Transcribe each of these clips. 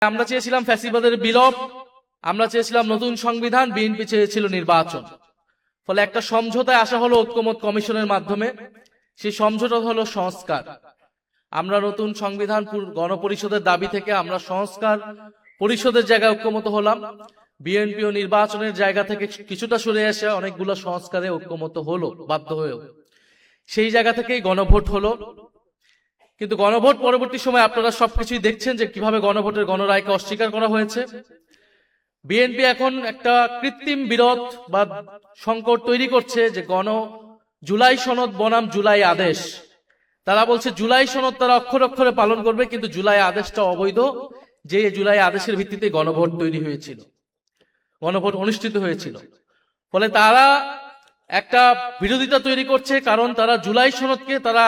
আমরা চেয়েছিলাম ফ্যাসিবাদের বিলোপ, আমরা চেয়েছিলাম নতুন সংবিধান, বিএনপি চেয়েছিল নির্বাচন। ফলে একটা সমঝোতায় আসা হলো ঐক্যমত কমিশনের মাধ্যমে। সেই সমঝোতা হলো সংস্কার। আমরা নতুন সংবিধান গণপরিষদের দাবি থেকে আমরা সংস্কার পরিষদের জায়গায় ঐক্যমত হলাম। বিএনপি ও নির্বাচনের জায়গা থেকে কিছুটা সরে এসে অনেকগুলো সংস্কারে ঐক্যমত হলো বাধ্য হয়েও। সেই জায়গা থেকেই গণভোট হলো। কিন্তু গণভোট পরবর্তী সময় আপনারা সবকিছুই দেখছেন যে কিভাবে গণভোটের গণরায়কে অস্বীকার করা হয়েছে। বিএনপি এখন একটা কৃত্রিম বিরোধ বা সংকট তৈরি করছে যে জুলাই সনদ বনাম জুলাই আদেশ। তারা বলছে জুলাই সনদ তারা অক্ষরে অক্ষরে পালন করবে, কিন্তু জুলাই আদেশটা অবৈধ, যে জুলাই আদেশের ভিত্তিতে গণভোট তৈরি হয়েছিল, গণভোট অনুষ্ঠিত হয়েছিল। ফলে তারা একটা বিরোধিতা তৈরি করছে, কারণ তারা জুলাই সনদকে তারা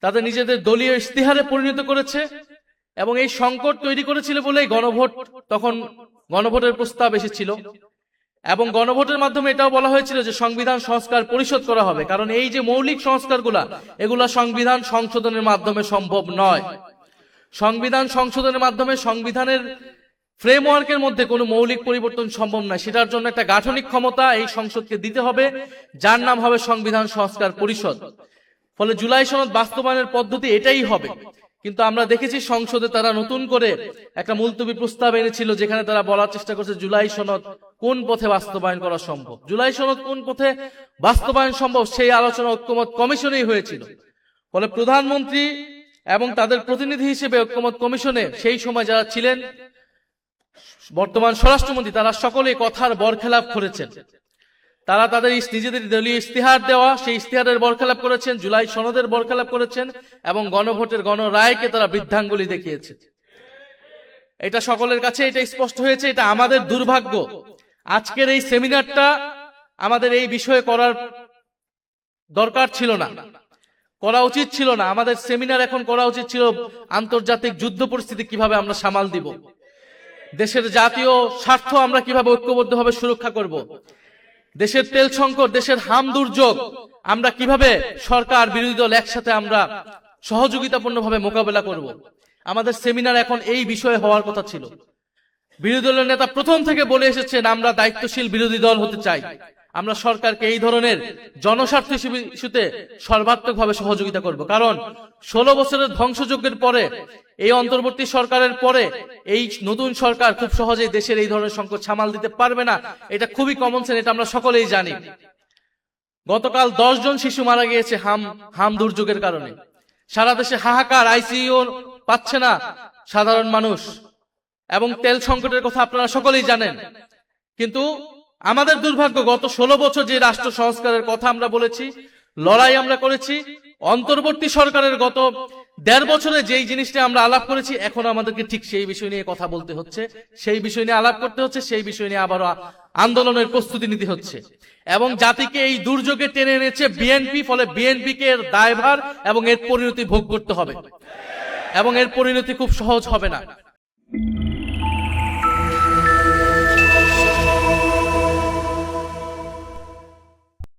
তাদের নিজেদের দলীয় ইস্তিহারে পরিণত করেছে এবং এই সংকট তৈরি করেছিল বলেই তখন গণভোটের প্রস্তাব এসেছিল এবং গণভোটের মাধ্যমে এটাও বলা হয়েছিল যে সংবিধান সংস্কার পরিষদ করা হবে, কারণ এই যে মৌলিক সংস্কারগুলা এগুলা সংবিধান সংশোধনের মাধ্যমে সম্ভব নয়। সংবিধান সংশোধনের মাধ্যমে সংবিধানের ফ্রেমওয়ার্কের মধ্যে কোনো মৌলিক পরিবর্তন সম্ভব নয়। সেটার জন্য একটা গাঠনিক ক্ষমতা এই সংসদকে দিতে হবে, যার নাম হবে সংবিধান সংস্কার পরিষদ। ফলে জুলাই সনদ বাস্তবায়নের পদ্ধতি এটাই হবে। কিন্তু আমরা দেখেছি সংসদে তারা নতুন করে একটা মুলতবি প্রস্তাব এনেছিল, যেখানে তারা বলার চেষ্টা করছে জুলাই সনদ কোন পথে বাস্তবায়ন করা সম্ভব, জুলাই সনদ কোন পথে বাস্তবায়ন সম্ভব, সেই আলোচনা ঐক্যমত কমিশনেই হয়েছিল। ফলে প্রধানমন্ত্রী এবং তাদের প্রতিনিধি হিসেবে ঐক্যমত কমিশনে সেই সময় যারা ছিলেন, বর্তমান স্বরাষ্ট্রমন্ত্রী, তারা সকলে কথার বরখেলাপ করেছেন। তারা তাদের নিজেদের দলীয় ইস্তিহার দেওয়া সেই ইস্তিহারের বরখেলাপ করেছেন, জুলাই সনদের বরখেলাপ করেছেন এবং গণভোটের গণরায়কে তারা বৃদ্ধাঙ্গুলি দেখিয়েছে। এটা সকলের কাছে এটা স্পষ্ট হয়েছে। এটা আমাদের দুর্ভাগ্য। আজকের এই সেমিনারটা আমাদের এই বিষয়ে করার দরকার ছিল না, করা উচিত ছিল না। আমাদের সেমিনার এখন করা উচিত ছিল আন্তর্জাতিক যুদ্ধ পরিস্থিতি কিভাবে আমরা সামাল দিব, দেশের জাতীয় স্বার্থ আমরা কিভাবে ঐক্যবদ্ধভাবে সুরক্ষা করব, দেশের তেল সংকট, দেশের হাম দুর্যোগ আমরা কিভাবে সরকার বিরোধী দল একসাথে আমরা সহযোগিতাপূর্ণভাবে মোকাবেলা করব। আমাদের সেমিনার এখন এই বিষয়ে হওয়ার কথা ছিল। বিরোধী দলের নেতা প্রথম থেকে বলে এসেছেন আমরা দায়িত্বশীল বিরোধী দল হতে চাই, আমরা সরকারকে এই ধরনের জনস্বার্থ ইস্যুতে সর্বাত্মকভাবে সহযোগিতা করব। কারণ 16 বছরের ধ্বংসযজ্ঞের পরে, এই অন্তর্বর্তী সরকারের পরে এই নতুন সরকার খুব সহজেই দেশের এই ধরনের সংকট সামাল দিতে পারবে না। এটা খুবই কমন সেন্স, এটা আমরা সকলেই জানি। গতকাল 10 জন শিশু মারা গিয়েছে হাম দুর্যোগের কারণে। সারা দেশে হাহাকার, আইসিইউ পাচ্ছে না সাধারণ মানুষ, এবং তেল সংকটের কথা আপনারা সকলেই জানেন। কিন্তু আমাদের দুর্ভাগ্য, গত 16 বছর যে রাষ্ট্র সংস্কারের কথা আমরা বলেছি, লড়াই আমরা করেছি, অন্তর্বর্তী সরকারের গত 1.5 বছরে যেই জিনিসটা আমরা আলাপ করেছি, এখন আমাদেরকে ঠিক সেই বিষয় নিয়ে কথা বলতে হচ্ছে, সেই বিষয় নিয়ে আলাপ করতে হচ্ছে, সেই বিষয় নিয়ে আবারও আন্দোলনের প্রস্তুতি নিতে হচ্ছে। এবং জাতিকে এই দুর্যোগে টেনে এনেছে বিএনপি, ফলে বিএনপিকে এর দায়ভার এবং এর পরিণতি ভোগ করতে হবে, এবং এর পরিণতি খুব সহজ হবে না।